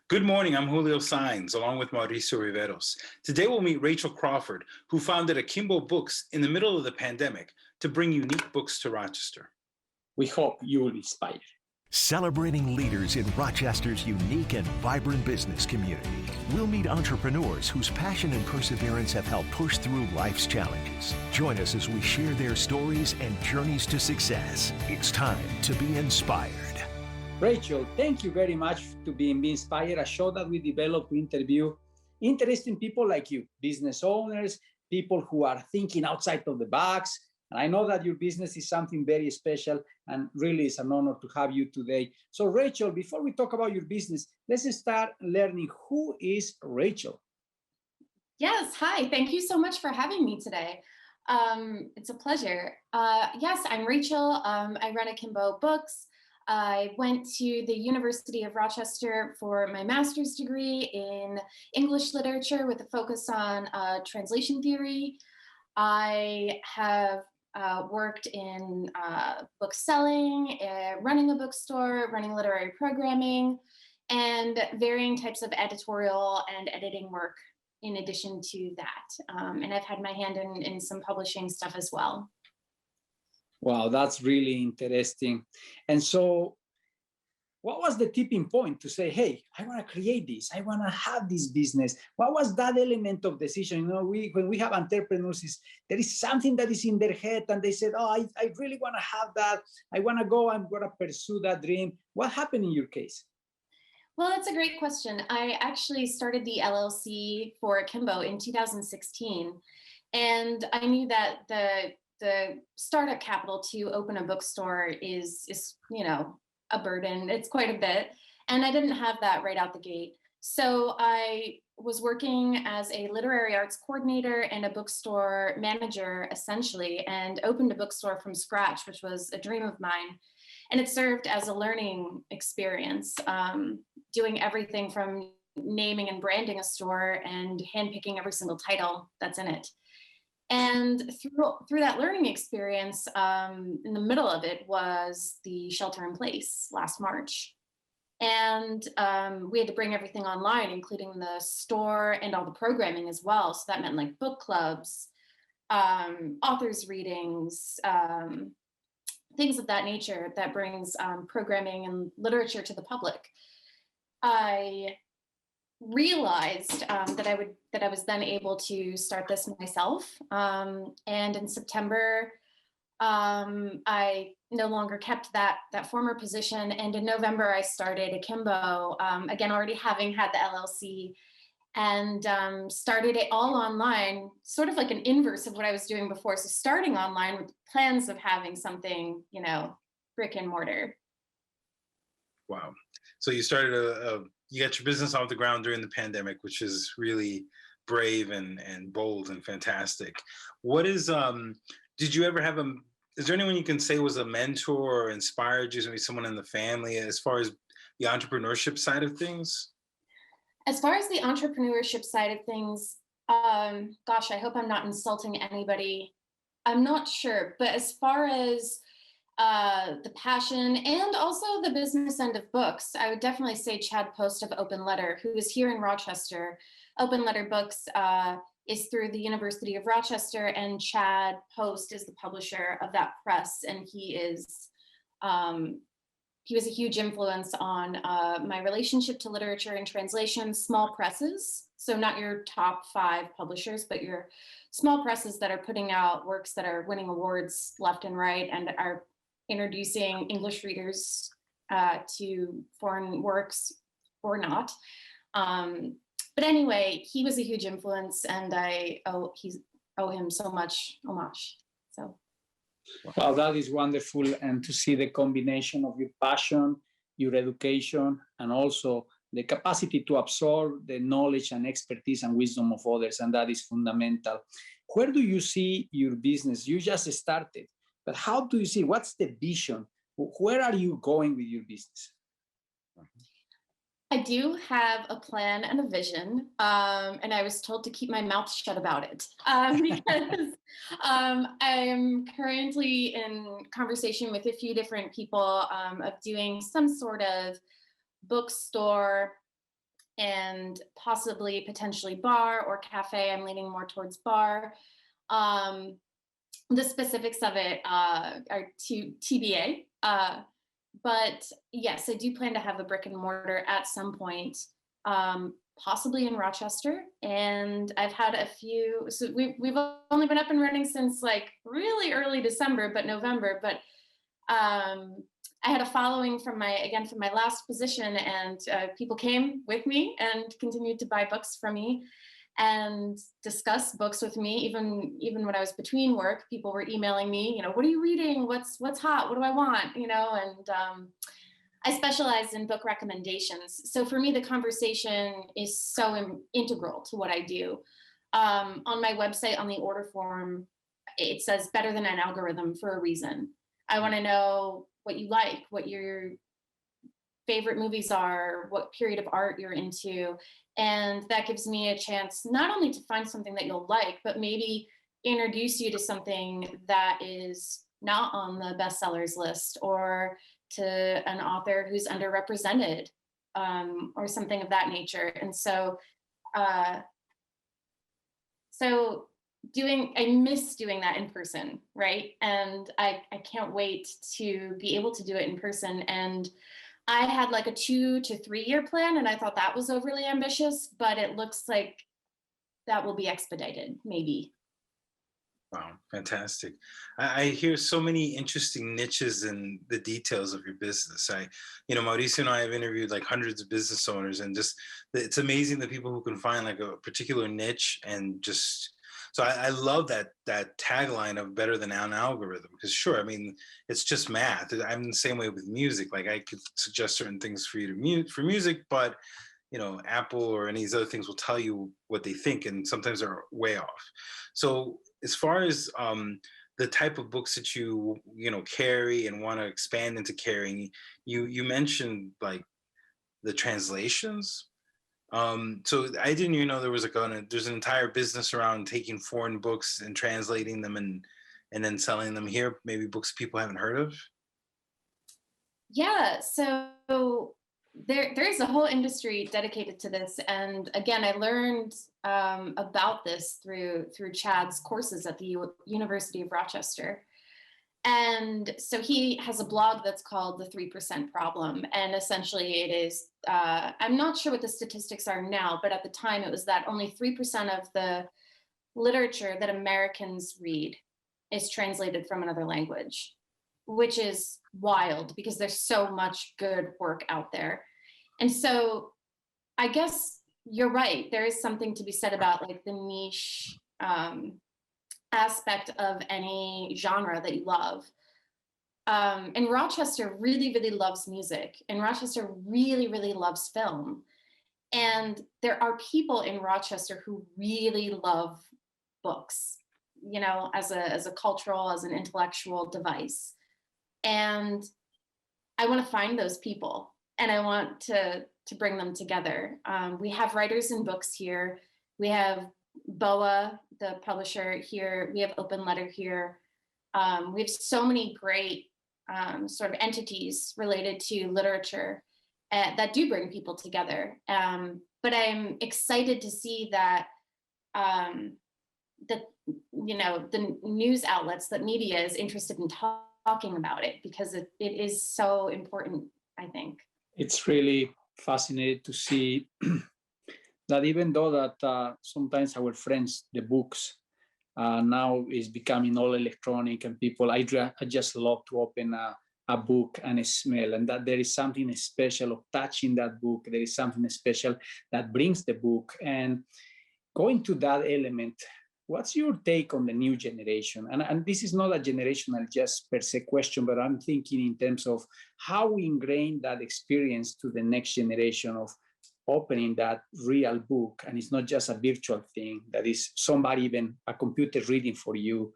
Good morning. I'm Julio Sainz, along with Mauricio Riveros. Today we'll meet Rachel Crawford, who founded Akimbo Books in the middle of the pandemic to bring unique books to Rochester. We hope you will be inspired. Celebrating leaders in Rochester's unique and vibrant business community. We'll meet entrepreneurs whose passion and perseverance have helped push through life's challenges. Join us as we share their stories and journeys to success. It's time to be inspired. Rachel, thank you very much to Be Inspired, a show that we developed to interview interesting people like you, business owners, people who are thinking outside of the box. And I know that your business is something very special, and really it's an honor to have you today. So Rachel, before we talk about your business, let's start learning who is Rachel. Yes, hi. Thank you so much for having me today. It's a pleasure. Yes, I'm Rachel. I run Akimbo Books. I went to the University of Rochester for my master's degree in English literature with a focus on translation theory. I have worked in book selling, running a bookstore, running literary programming, and varying types of editorial and editing work in addition to that. And I've had my hand in some publishing stuff as well. Wow, that's really interesting. And so what was the tipping point to say, hey, I want to create this, I want to have this business? What was that element of decision? You know, when we have entrepreneurs, there is something that is in their head and they said, oh, I really want to have that. I want to go, I'm going to pursue that dream. What happened in your case? Well, that's a great question. I actually started the LLC for Akimbo in 2016. And I knew that the startup capital to open a bookstore is a burden. It's quite a bit. And I didn't have that right out the gate. So I was working as a literary arts coordinator and a bookstore manager, essentially, and opened a bookstore from scratch, which was a dream of mine. And it served as a learning experience, doing everything from naming and branding a store and handpicking every single title that's in it. And through that learning experience, in the middle of it was the shelter in place last March. And we had to bring everything online, including the store and all the programming as well. So that meant like book clubs, authors readings, things of that nature that brings programming and literature to the public. I realized that I was then able to start this myself. And in September, I no longer kept that former position. And in November, I started Akimbo, again, already having had the LLC, and started it all online, sort of like an inverse of what I was doing before. So starting online with plans of having something, brick and mortar. Wow. So you started you got your business off the ground during the pandemic, which is really brave and bold and fantastic. What is, did you ever have is there anyone you can say was a mentor or inspired you, maybe someone in the family, as far as the entrepreneurship side of things? As far as the entrepreneurship side of things, gosh, I hope I'm not insulting anybody. I'm not sure, but as far as the passion and also the business end of books, I would definitely say Chad Post of Open Letter, who is here in Rochester. Open Letter Books is through the University of Rochester, and Chad Post is the publisher of that press, and he was a huge influence on my relationship to literature and translation, small presses. So not your top 5 publishers, but your small presses that are putting out works that are winning awards left and right and are introducing English readers to foreign works or not. But anyway, he was a huge influence, and I owe him so much homage. So. Wow, that is wonderful. And to see the combination of your passion, your education, and also the capacity to absorb the knowledge and expertise and wisdom of others. And that is fundamental. Where do you see your business? You just started, but how do you see, what's the vision? Where are you going with your business? I do have a plan and a vision, and I was told to keep my mouth shut about it because I am currently in conversation with a few different people of doing some sort of bookstore and possibly potentially bar or cafe. I'm leaning more towards bar. The specifics of it are to TBA. But yes, I do plan to have a brick and mortar at some point, possibly in Rochester. And I've had a few, so we've only been up and running since like really early December, but November. But I had a following from my last position, and people came with me and continued to buy books from me and discuss books with me. Even when I was between work, people were emailing me, what are you reading? What's hot? What do I want? And I specialize in book recommendations. So for me, the conversation is so integral to what I do. On my website, on the order form, it says better than an algorithm for a reason. I want to know what you like, what your favorite movies are, what period of art you're into. And that gives me a chance not only to find something that you'll like, but maybe introduce you to something that is not on the bestsellers list, or to an author who's underrepresented, or something of that nature. And so, I miss doing that in person, right? And I can't wait to be able to do it in person. And I had like a 2 to 3 year plan, and I thought that was overly ambitious, but it looks like that will be expedited, maybe. Wow, fantastic. I hear so many interesting niches in the details of your business. Mauricio and I have interviewed like hundreds of business owners, and just, it's amazing the people who can find like a particular niche and just, so I love that tagline of better than an algorithm, because sure, I mean, it's just math. I'm the same way with music. Like I could suggest certain things for you to for music, but Apple or any of these other things will tell you what they think, and sometimes they're way off. So as far as the type of books that you carry and want to expand into carrying, you mentioned like the translations. So I didn't even know there was there's an entire business around taking foreign books and translating them and then selling them here, maybe books people haven't heard of. Yeah, so there's a whole industry dedicated to this. And again, I learned about this through Chad's courses at the University of Rochester. And so he has a blog that's called The 3% Problem. And essentially it is, I'm not sure what the statistics are now, but at the time it was that only 3% of the literature that Americans read is translated from another language, which is wild because there's so much good work out there. And so I guess you're right. There is something to be said about like the niche aspect of any genre that you love. And Rochester really, really loves music, and Rochester really, really loves film. And there are people in Rochester who really love books, as a cultural, as an intellectual device. And I want to find those people, and I want to bring them together. We have writers in books here. We have BOA, the publisher here. We have Open Letter here. We have so many great sort of entities related to literature that do bring people together. But I'm excited to see that the news outlets, that media is interested in talking about it, because it is so important, I think. It's really fascinating to see that even though that sometimes our friends, the books, now is becoming all electronic, and people, I just love to open a book and smell, and that there is something special of touching that book. There is something special that brings the book. And going to that element, what's your take on the new generation? And this is not a generational just per se question, but I'm thinking in terms of how we ingrain that experience to the next generation of opening that real book, and it's not just a virtual thing that is somebody, even a computer reading for you.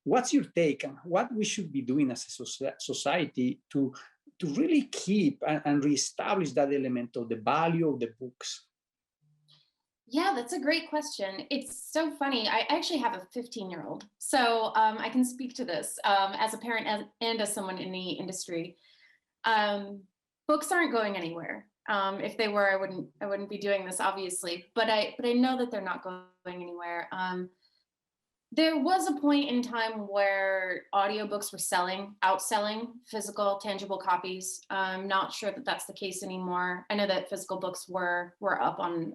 What's your take on what we should be doing as a society to really keep and reestablish that element of the value of the books? Yeah, that's a great question. It's so funny. I actually have a 15-year-old, so I can speak to this as a parent and as someone in the industry. Books aren't going anywhere. If they were, I wouldn't be doing this, obviously. But I know that they're not going anywhere. There was a point in time where audiobooks were outselling physical, tangible copies. I'm not sure that that's the case anymore. I know that physical books were up on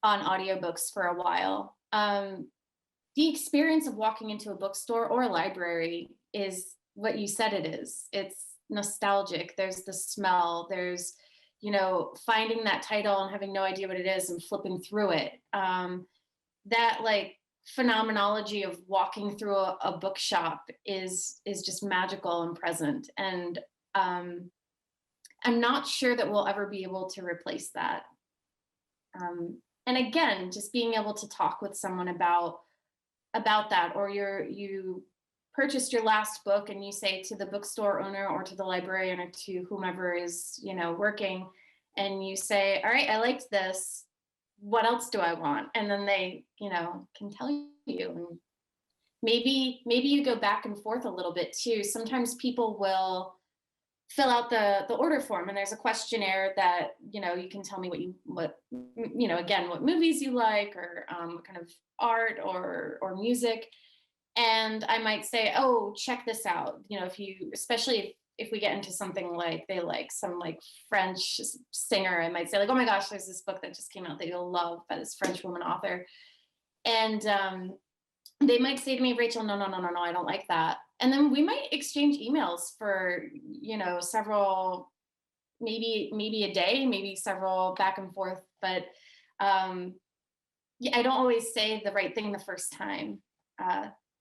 audiobooks for a while. The experience of walking into a bookstore or a library is what you said it is. It's nostalgic. There's the smell. There's, finding that title and having no idea what it is and flipping through it. That like phenomenology of walking through a bookshop is just magical and present. And I'm not sure that we'll ever be able to replace that. And again, just being able to talk with someone about that, or you purchased your last book and you say to the bookstore owner or to the librarian or to whomever is, working, and you say, all right, I liked this. What else do I want? And then they, can tell you. And maybe you go back and forth a little bit too. Sometimes people will fill out the order form, and there's a questionnaire that, you can tell me what movies you like, or what kind of art or music. And I might say, oh, check this out. Especially if we get into something like they like some like French singer, I might say like, oh my gosh, there's this book that just came out that you'll love by this French woman author. And they might say to me, Rachel, no, I don't like that. And then we might exchange emails for, several, maybe a day, maybe several back and forth. But I don't always say the right thing the first time.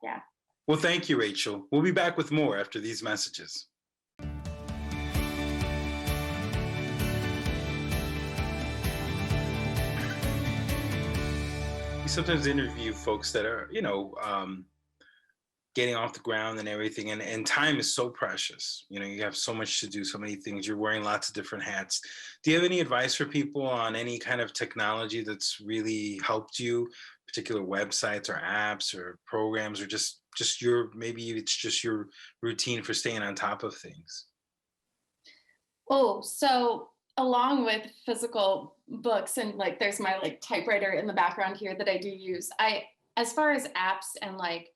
Yeah. Well, thank you, Rachel. We'll be back with more after these messages. We sometimes interview folks that are, getting off the ground and everything. And time is so precious. You have so much to do, so many things. You're wearing lots of different hats. Do you have any advice for people on any kind of technology that's really helped you, particular websites or apps or programs, or just maybe it's just your routine for staying on top of things? Oh, so along with physical books, and like there's my like typewriter in the background here that I do use, as far as apps and like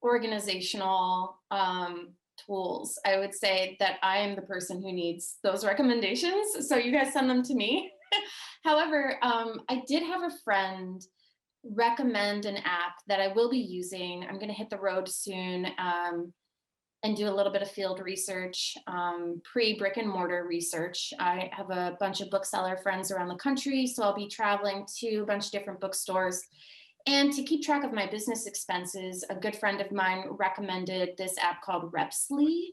organizational tools, I would say that I am the person who needs those recommendations. So you guys send them to me. However, I did have a friend recommend an app that I will be using. I'm going to hit the road soon and do a little bit of field research, pre-brick and mortar research. I have a bunch of bookseller friends around the country, so I'll be traveling to a bunch of different bookstores. And to keep track of my business expenses, a good friend of mine recommended this app called Repsly.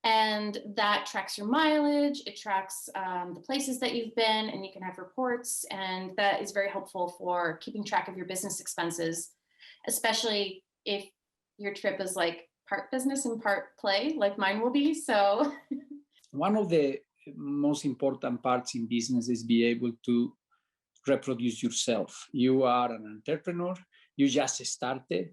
And that tracks your mileage, it tracks the places that you've been, and you can have reports. And that is very helpful for keeping track of your business expenses, especially if your trip is like part business and part play, like mine will be. So one of the most important parts in business is be able to reproduce yourself. You are an entrepreneur, you just started,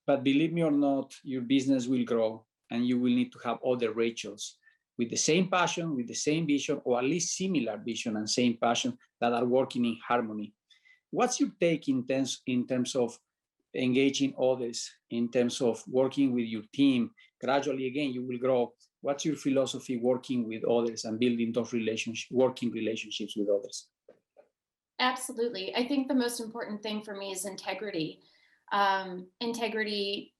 but believe me or not, your business will grow and you will need to have other Rachels with the same passion, with the same vision, or at least similar vision and same passion that are working in harmony. What's your take in terms of engaging others, in terms of working with your team? Gradually, again, you will grow. What's your philosophy working with others and building those working relationships with others? Absolutely. I think the most important thing for me is integrity. Integrity,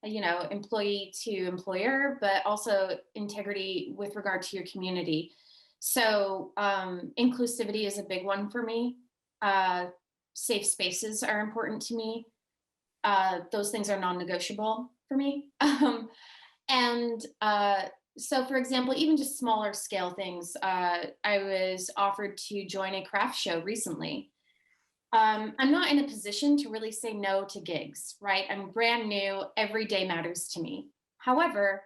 employee to employer, but also integrity with regard to your community. So inclusivity is a big one for me. Safe spaces are important to me. Those things are non-negotiable for me. So for example, even just smaller scale things, I was offered to join a craft show recently. I'm not in a position to really say no to gigs, right? I'm brand new, every day matters to me. However,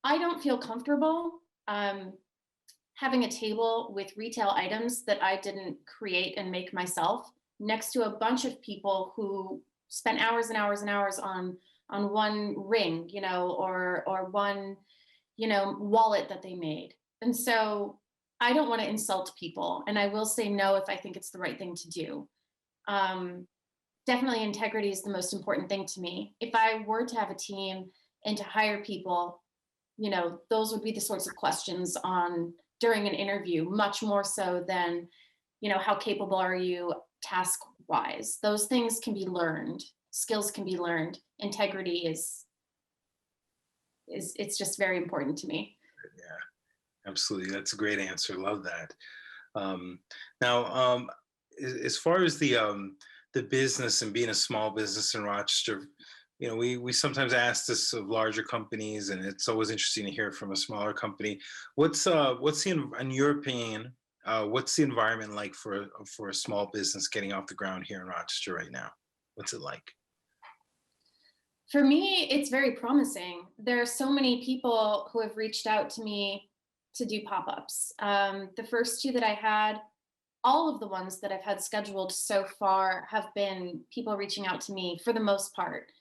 I don't feel comfortable having a table with retail items that I didn't create and make myself next to a bunch of people who spent hours and hours and hours on one ring, or one wallet that they made. And so I don't want to insult people, and I will say no if I think it's the right thing to do. Definitely integrity is the most important thing to me. If I were to have a team and to hire people, those would be the sorts of questions on during an interview, much more so than, how capable are you task wise? Those things can be learned. Skills can be learned. Integrity is it's just very important to me. Yeah, absolutely. That's a great answer. Love that. Now, as far as the business and being a small business in Rochester, we sometimes ask this of larger companies, and it's always interesting to hear from a smaller company. In your opinion, what's the environment like for a small business getting off the ground here in Rochester right now? What's it like? For me, it's very promising. There are so many people who have reached out to me to do pop-ups. The first two that I had, all of the ones that I've had scheduled so far have been people reaching out to me for the most part.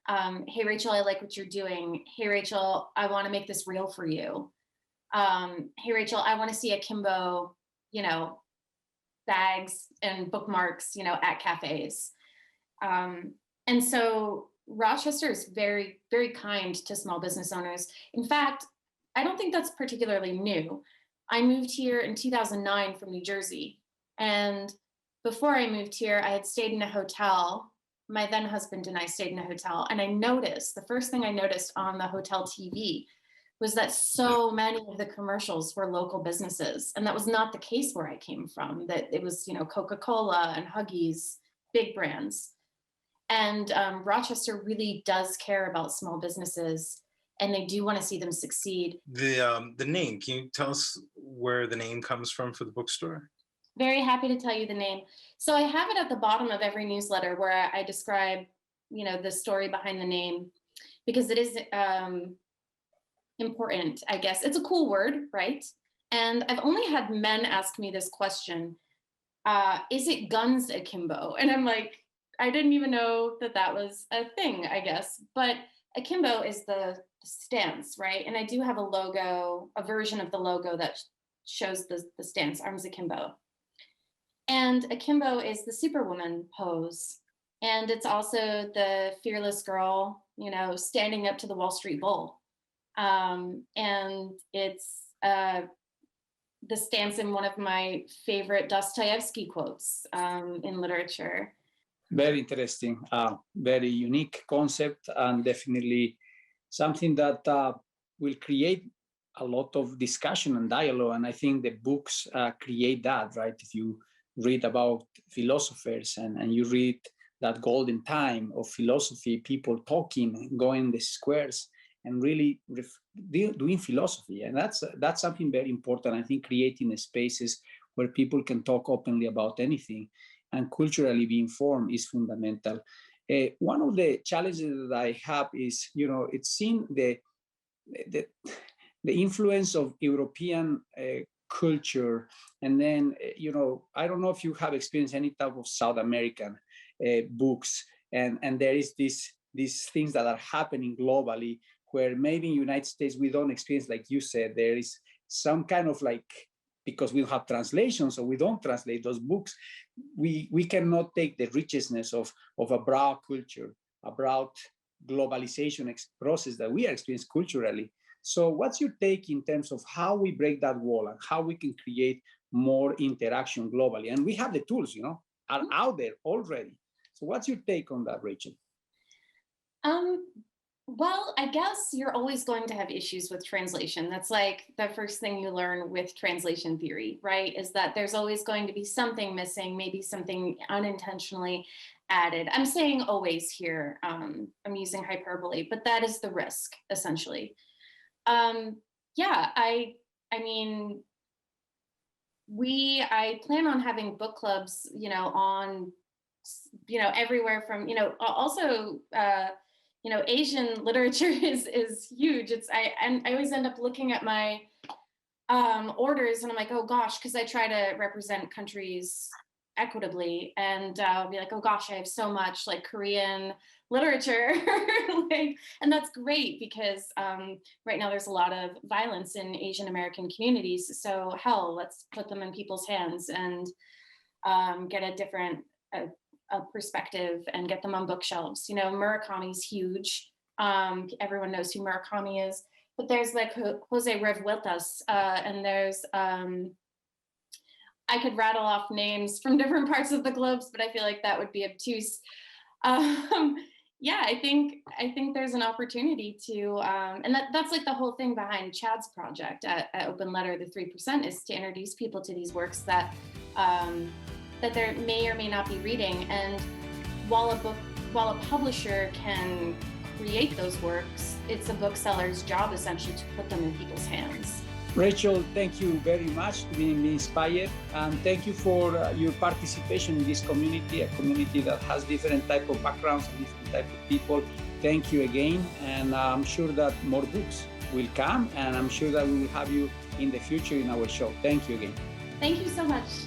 Hey, Rachel, I like what you're doing. Hey, Rachel, I want to make this real for you. Hey, Rachel, I want to see akimbo, bags and bookmarks, at cafes. And so Rochester is very, very kind to small business owners. In fact, I don't think that's particularly new. I moved here in 2009 from New Jersey. And before I moved here, I had stayed in a hotel. My then husband and I stayed in a hotel. And the first thing I noticed on the hotel TV was that so many of the commercials were local businesses. And that was not the case where I came from, that it was, Coca-Cola and Huggies, big brands. And Rochester really does care about small businesses, and they do want to see them succeed. The name, can you tell us where the name comes from for the bookstore? Very happy to tell you the name. So I have it at the bottom of every newsletter where I describe, the story behind the name, because it is important, I guess. It's a cool word, right? And I've only had men ask me this question, is it guns akimbo? And I'm like, I didn't even know that was a thing, I guess. But akimbo is the stance, right? And I do have a version of the logo that shows the stance, arms akimbo. And akimbo is the superwoman pose. And it's also the fearless girl, standing up to the Wall Street Bull. And it's the stance in one of my favorite Dostoevsky quotes in literature. Very interesting, very unique concept, and definitely something that will create a lot of discussion and dialogue. And I think the books create that, right? If you read about philosophers and you read that golden time of philosophy, people talking, going the squares and really doing philosophy. And that's something very important. I think creating spaces where people can talk openly about anything and culturally be informed is fundamental. One of the challenges that I have is, it's seen the influence of European culture. And then, I don't know if you have experienced any type of South American books. And there is these things that are happening globally where maybe in the United States, we don't experience, like you said, there is some kind of because we don't have translations, so we don't translate those books, we cannot take the richness of a broad culture, a broad globalization process that we are experiencing culturally. So what's your take in terms of how we break that wall and how we can create more interaction globally? And we have the tools, are out there already. So what's your take on that, Rachel? Well, I guess you're always going to have issues with translation. That's like the first thing you learn with translation theory, right? Is that there's always going to be something missing, maybe something unintentionally added. I'm saying always here, I'm using hyperbole, but that is the risk, essentially. Yeah, I mean, I plan on having book clubs, on, everywhere from, also, Asian literature is huge. I always end up looking at my orders and I'm like, oh gosh, because I try to represent countries equitably, and be like, oh gosh, I have so much like Korean literature, like, and that's great because right now there's a lot of violence in Asian American communities. So hell, let's put them in people's hands and get a different a perspective and get them on bookshelves. You know, Murakami's huge. Everyone knows who Murakami is, but there's like Jose Revueltas, and there's I could rattle off names from different parts of the globes, but I feel like that would be obtuse. Yeah, I think there's an opportunity to, and that's like the whole thing behind Chad's project at Open Letter, the 3%, is to introduce people to these works that that they may or may not be reading. And while a publisher can create those works, it's a bookseller's job essentially to put them in people's hands. Rachel, thank you very much for being inspired, and thank you for your participation in this community, a community that has different type of backgrounds and different type of people. Thank you again, and I'm sure that more books will come, and I'm sure that we will have you in the future in our show. Thank you again. Thank you so much.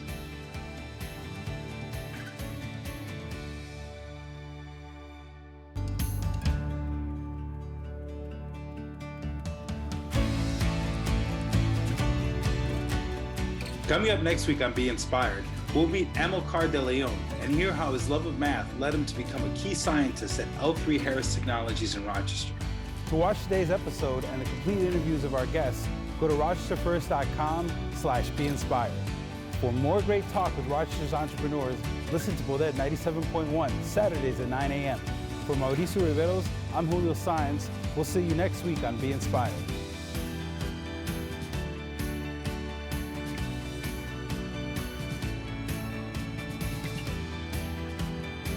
Coming up next week on Be Inspired, we'll meet Amilcar de Leon and hear how his love of math led him to become a key scientist at L3 Harris Technologies in Rochester. To watch today's episode and the complete interviews of our guests, go to rochesterfirst.com/beinspired. For more great talk with Rochester's entrepreneurs, listen to Bodette 97.1 Saturdays at 9 a.m. For Mauricio Riveros, I'm Julio Saenz. We'll see you next week on Be Inspired.